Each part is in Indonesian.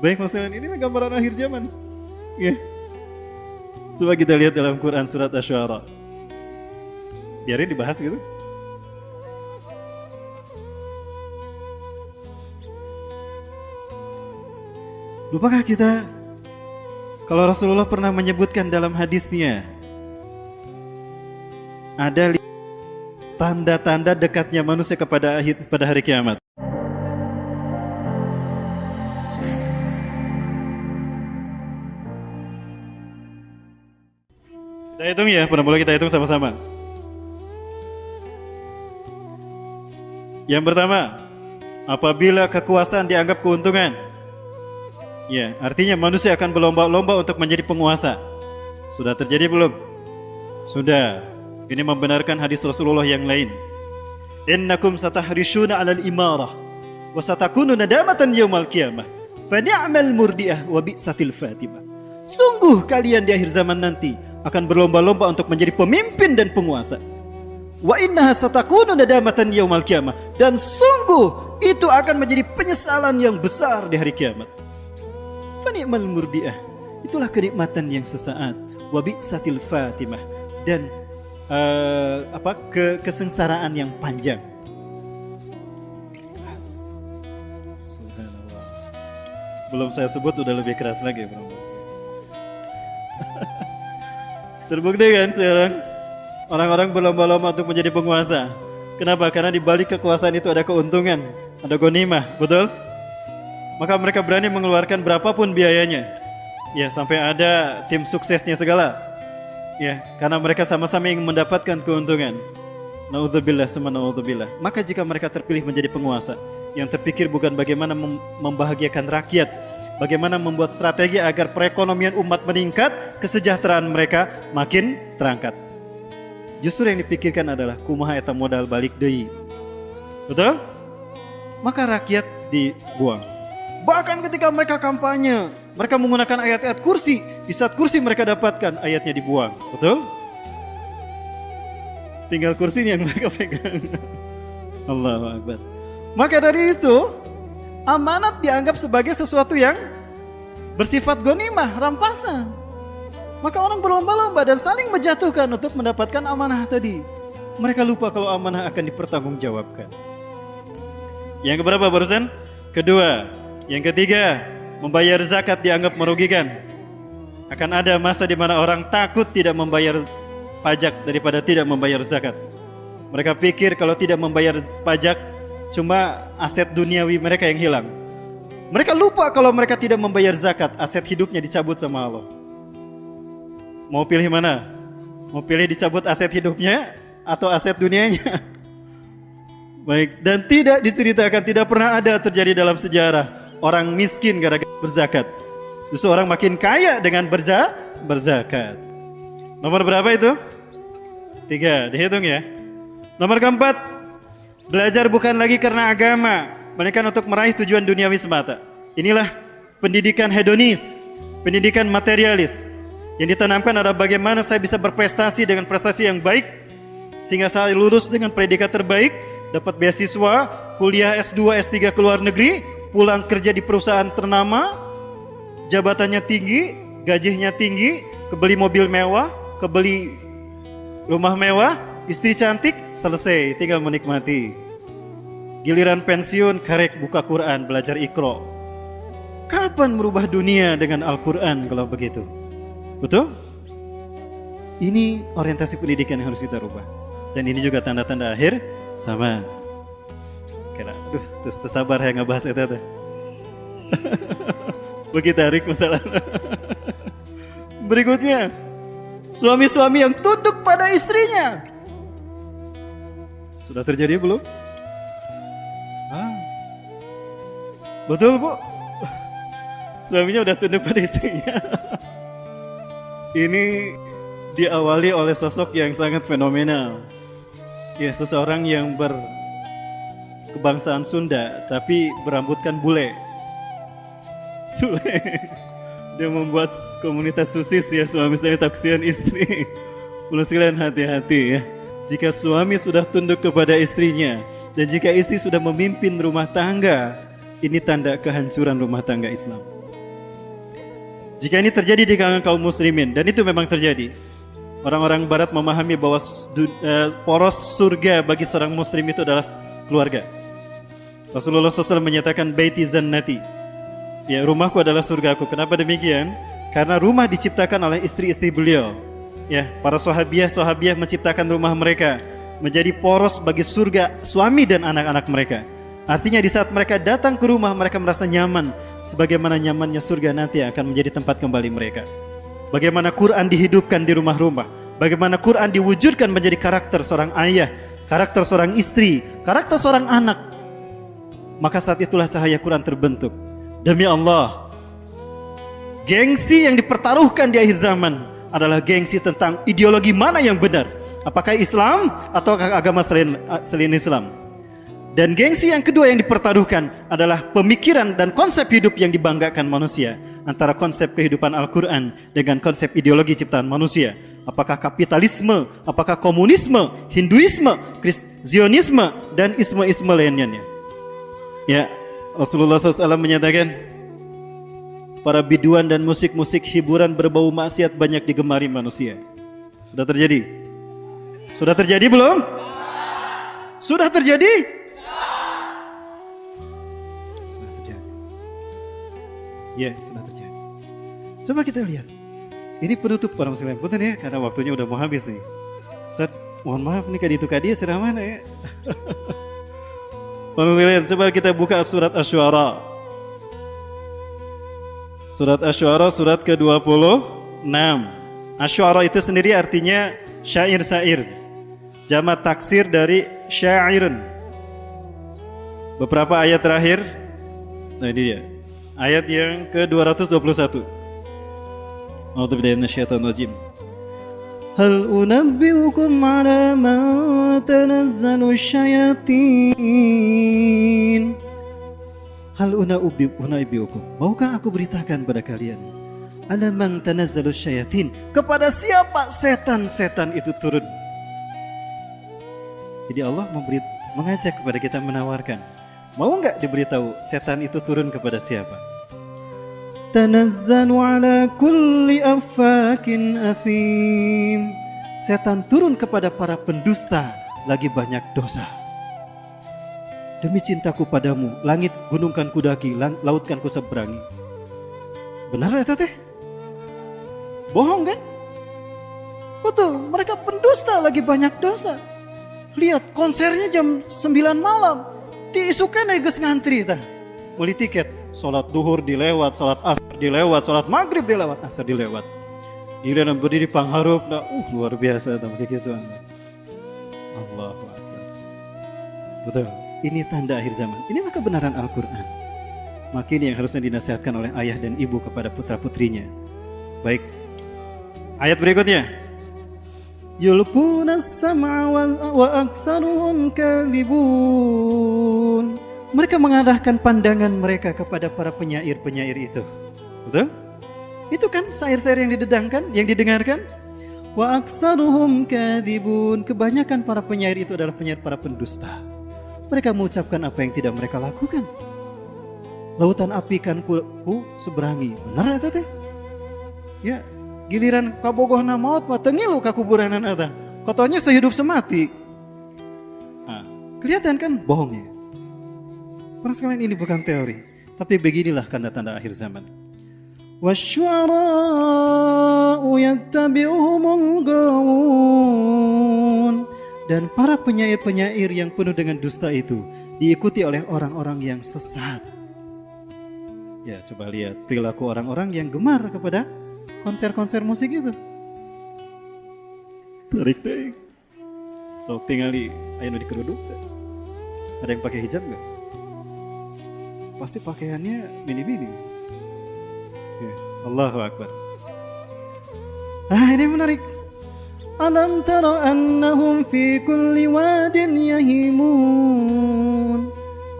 Baik Mas Elan, inilah gambaran akhir zaman. Ya. Coba kita lihat dalam Quran surat Asy-Syu'ara. Biarin dibahas gitu. Lupakah kita kalau Rasulullah pernah menyebutkan dalam hadisnya ada tanda-tanda dekatnya manusia kepada hari kiamat. Kita hitung ya, boleh kita hitung sama-sama. Yang pertama, apabila kekuasaan dianggap keuntungan, ya, artinya manusia akan berlomba-lomba untuk menjadi penguasa. Sudah terjadi belum? Sudah. Ini membenarkan hadis Rasulullah yang lain. Innakum satahrishuna 'alal imarah wa satakunu nadamatan yaumal qiyamah. Fa ni'mal murdiah wa bi'satil fatimah. Sungguh kalian di akhir zaman nanti akan berlomba-lomba untuk menjadi pemimpin dan penguasa. Wa innaha satakunu nadamatan yaumal qiyamah. Dan sungguh itu akan menjadi penyesalan yang besar di hari kiamat. Fa ni'mal murdiah. Itulah kenikmatan yang sesaat. Wa bi'satil fatimah. Dan kesengsaraan yang panjang. Keras. Subhanallah. Belum saya sebut udah lebih keras lagi, bro. Terbukti kan sekarang orang-orang berlomba-lomba untuk menjadi penguasa. Kenapa? Karena di balik kekuasaan itu ada keuntungan, ada ghanimah, betul? Maka mereka berani mengeluarkan berapapun biayanya. Ya, sampai ada tim suksesnya segala. Ya, karena mereka sama-sama ingin mendapatkan keuntungan. Naudzubillah summa naudzubillah. Maka jika mereka terpilih menjadi penguasa, yang terpikir bukan bagaimana membahagiakan rakyat, bagaimana membuat strategi agar perekonomian umat meningkat, kesejahteraan mereka makin terangkat. Justru yang dipikirkan adalah kumaha eta modal balik deui. Betul? Maka rakyat dibuang. Bahkan ketika mereka kampanye, mereka menggunakan ayat-ayat kursi. Di saat kursi mereka dapatkan, ayatnya dibuang. Betul? Tinggal kursinya yang mereka pegang. Allahu Akbar. Maka dari itu, amanat dianggap sebagai sesuatu yang bersifat ghanimah, rampasan. Maka orang berlomba-lomba dan saling menjatuhkan untuk mendapatkan amanah tadi. Mereka lupa kalau amanah akan dipertanggungjawabkan. Yang keberapa barusan? Kedua. Yang ketiga, membayar zakat dianggap merugikan. Akan ada masa di mana orang takut tidak membayar pajak daripada tidak membayar zakat. Mereka pikir kalau tidak membayar pajak, cuma aset duniawi mereka yang hilang. Mereka lupa kalau mereka tidak membayar zakat, aset hidupnya dicabut sama Allah. Mau pilih mana? Mau pilih dicabut aset hidupnya atau aset dunianya? Baik, dan tidak diceritakan, tidak pernah ada terjadi dalam sejarah orang miskin gara-gara berzakat. Justru orang makin kaya dengan berzakat. Nomor berapa itu? 3, dihitung ya. Nomor keempat, belajar bukan lagi karena agama, melainkan untuk meraih tujuan duniawi semata. Inilah pendidikan hedonis, pendidikan materialis. Yang ditanamkan adalah bagaimana saya bisa berprestasi dengan prestasi yang baik, sehingga saya lulus dengan predikat terbaik, dapat beasiswa, kuliah S2, S3 ke luar negeri, pulang kerja di perusahaan ternama, jabatannya tinggi, gajinya tinggi, kebeli mobil mewah, kebeli rumah mewah, istri cantik, selesai, tinggal menikmati. Giliran pensiun, karek buka Quran, belajar Iqra. Kapan merubah dunia dengan Al-Quran kalau begitu? Betul? Ini orientasi pendidikan yang harus kita rubah. Dan ini juga tanda-tanda akhir sama. Kira, terus tersabar ya ngebahas itu. Begitu tarik masalah. Berikutnya, suami-suami yang tunduk pada istrinya. Sudah terjadi belum? Betul, Bu. Suaminya udah tunduk pada istrinya. Ini diawali oleh sosok yang sangat fenomenal. Ya, seseorang yang berkebangsaan Sunda tapi berambutkan bule. Sule. Dia membuat komunitas susis ya, suami-suami taksiran istri. Perlu sekalian hati-hati ya. Jika suami sudah tunduk kepada istrinya dan jika istri sudah memimpin rumah tangga, ini tanda kehancuran rumah tangga Islam. Jika ini terjadi di kalangan kaum muslimin, dan itu memang terjadi. Orang-orang barat memahami bahwa poros surga bagi seorang muslim itu adalah keluarga. Rasulullah SAW menyatakan baiti zannati. Ya, rumahku adalah surgaku. Kenapa demikian? Karena rumah diciptakan oleh istri-istri beliau. Ya, para sahabiah menciptakan rumah mereka menjadi poros bagi surga suami dan anak-anak mereka. Artinya di saat mereka datang ke rumah, mereka merasa nyaman, sebagaimana nyamannya surga nanti yang akan menjadi tempat kembali mereka. Bagaimana Quran dihidupkan di rumah-rumah, bagaimana Quran diwujudkan menjadi karakter seorang ayah, karakter seorang istri, karakter seorang anak. Maka saat itulah cahaya Quran terbentuk. Demi Allah, gengsi yang dipertaruhkan di akhir zaman adalah gengsi tentang ideologi mana yang benar, apakah Islam atau agama selain Islam. Dan gengsi yang kedua yang dipertaruhkan adalah pemikiran dan konsep hidup yang dibanggakan manusia, antara konsep kehidupan Al-Quran dengan konsep ideologi ciptaan manusia. Apakah kapitalisme, apakah komunisme, Hinduisme, Zionisme, dan isme-isme lainnya. Ya, Rasulullah SAW menyatakan, para biduan dan musik-musik hiburan berbau maksiat banyak digemari manusia. Sudah terjadi? Sudah terjadi belum? Sudah terjadi? Sudah terjadi. Ya, sudah terjadi. Coba kita lihat. Ini penutup para muslim. Punten ya, karena waktunya udah mau habis nih. Ustaz, mohon maaf nih kadi ceramah mana ya? Para muslim, coba kita buka surat Asy-Syu'ara. Surat Asy-Syu'ara surat ke-26. Asy-Syu'ara itu sendiri artinya syair-syair. Jamak taksir dari syairun. Beberapa ayat terakhir. Nah ini dia. Ayat yang ke-221. A'udzubillahi minasyaitonir rajim. Hal unabbiukum ala man tanazzalu syayatin. Hal unabbiukum. Maukah aku beritakan pada kalian? Ala man tanazzalu syayatin. Kepada siapa setan-setan itu turun? Jadi Allah mengajak kepada kita, menawarkan. Mau enggak diberitahu setan itu turun kepada siapa? Tanazzalu ala kulli affakin athim. Setan turun kepada para pendusta lagi banyak dosa. Demi cintaku padamu, langit gunungkan kudaki, lautkan ku seberangi. Benar ya teh? Bohong kan? Betul, mereka pendusta lagi banyak dosa. Lihat konsernya jam 9 malam. Diisukan aja ngantri tah. Beli tiket. Salat duhur dilewat, salat asar dilewat, salat maghrib dilewat, asar dilewat. Dilihat berdiri pangharup, luar biasa tah gitu. Allahu Akbar. Betul. Ini tanda akhir zaman. Ini mah kebenaran Al-Quran. Maka ini yang harusnya dinasihatkan oleh ayah dan ibu kepada putra-putrinya. Baik. Ayat berikutnya. Yulquna as-sam'a wa aktsaruhum kadhibun. Mereka mengarahkan pandangan mereka kepada para penyair-penyair itu. Betul? Itu kan syair-syair yang didedangkan, yang didengarkan. Wa aktsaruhum kadhibun. Kebanyakan para penyair itu adalah penyair para pendusta. Mereka mengucapkan apa yang tidak mereka lakukan. Lautan api kan ku seberangi. Benar eta teh? Ya, giliran kabogohna maut mah teu ngilu ka kuburanan eta. Kotonya sehidup semati. Nah, kelihatan kan bohongnya. Para sekalian, ini bukan teori, tapi beginilah tanda-tanda akhir zaman. Wasyu'ara'u yattabi'uhumul ghawun. Dan para penyair-penyair yang penuh dengan dusta itu diikuti oleh orang-orang yang sesat. Ya, coba lihat perilaku orang-orang yang gemar kepada konser-konser musik itu. Tarik-tarik. Sok tingali aya nu dikeruduk. Ada yang pakai hijab enggak? Pasti pakaiannya mini-mini. Ya, Allahu Akbar. Ini menarik. Alam tara annahum fi kulli wadin yahimun.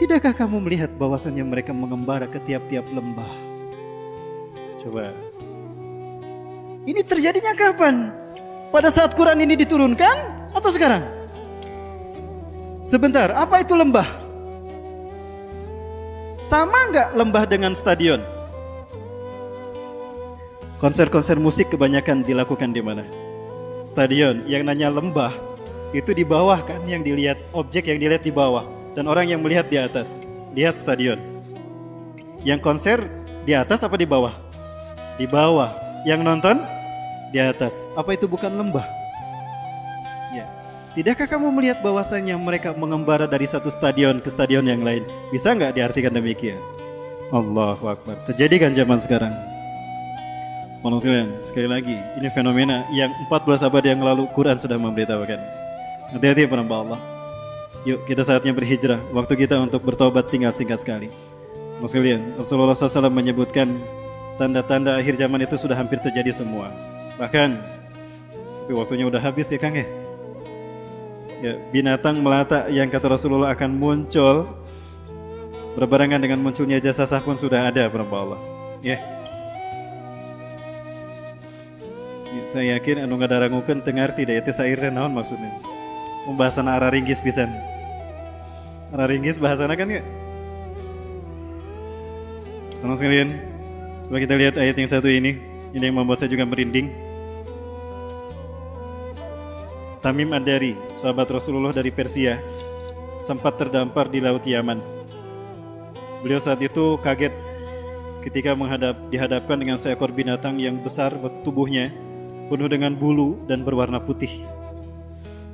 Tidakkah kamu melihat bahwasannya mereka mengembara ke tiap-tiap lembah? Coba. Ini terjadinya kapan? Pada saat Quran ini diturunkan atau sekarang? Sebentar, apa itu lembah? Sama enggak lembah dengan stadion? Konser-konser musik kebanyakan dilakukan di mana? Stadion. Yang nanya lembah itu di bawah kan, yang dilihat objek yang dilihat di bawah dan orang yang melihat di atas. Lihat stadion. Yang konser di atas apa di bawah? Di bawah. Yang nonton di atas. Apa itu bukan lembah? Ya. Tidakkah kamu melihat bahwasanya mereka mengembara dari satu stadion ke stadion yang lain? Bisa nggak diartikan demikian? Allahu Akbar. Terjadi kan zaman sekarang? Manusia, sekali lagi, ini fenomena yang 14 abad yang lalu Quran sudah memberitahukan. Hati-hati penambah Allah. Yuk kita saatnya berhijrah. Waktu kita untuk bertobat tinggal singkat sekali. Sekalian, Rasulullah SAW menyebutkan tanda-tanda akhir zaman itu sudah hampir terjadi semua. Bahkan, tapi waktunya udah habis ya Kang ya. Ya, binatang melata yang kata Rasulullah akan muncul berbarengan dengan munculnya jasasah pun sudah ada penambah Allah. Ya. Saya yakin anu ngadarangukeun teu ngarti da teh sairna naon maksudnya. Pembahasan arah ringgis pisan. Arah ringgis bahasana kan ya. Teman sekalian, coba kita lihat ayat yang satu ini. Ini yang membuat saya juga merinding. Tamim Ad-Dari, sahabat Rasulullah dari Persia, sempat terdampar di Laut Yaman. Beliau saat itu kaget ketika dihadapkan dengan seekor binatang yang besar tubuhnya, penuh dengan bulu dan berwarna putih.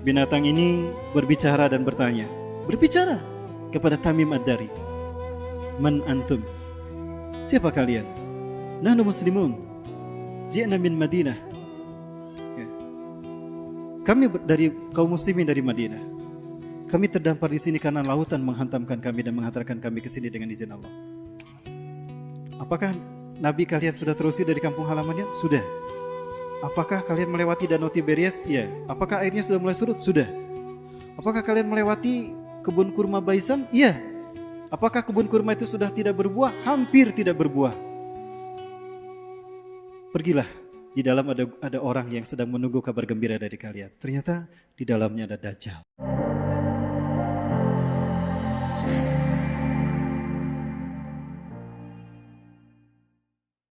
Binatang ini berbicara dan bertanya. Berbicara kepada Tamim Ad-Dari. Man antum? Siapa kalian? Nahnu muslimun. Ji'na min Madinah. Ya. Kami dari kaum muslimin dari Madinah. Kami terdampar di sini karena lautan menghantamkan kami dan menghantarkan kami ke sini dengan izin Allah. Apakah Nabi kalian sudah terusir dari kampung halamannya? Sudah. Apakah kalian melewati Danau Tiberias? Iya. Apakah airnya sudah mulai surut? Sudah. Apakah kalian melewati kebun kurma Baisan? Iya. Apakah kebun kurma itu sudah tidak berbuah? Hampir tidak berbuah. Pergilah. Di dalam ada orang yang sedang menunggu kabar gembira dari kalian. Ternyata di dalamnya ada Dajjal.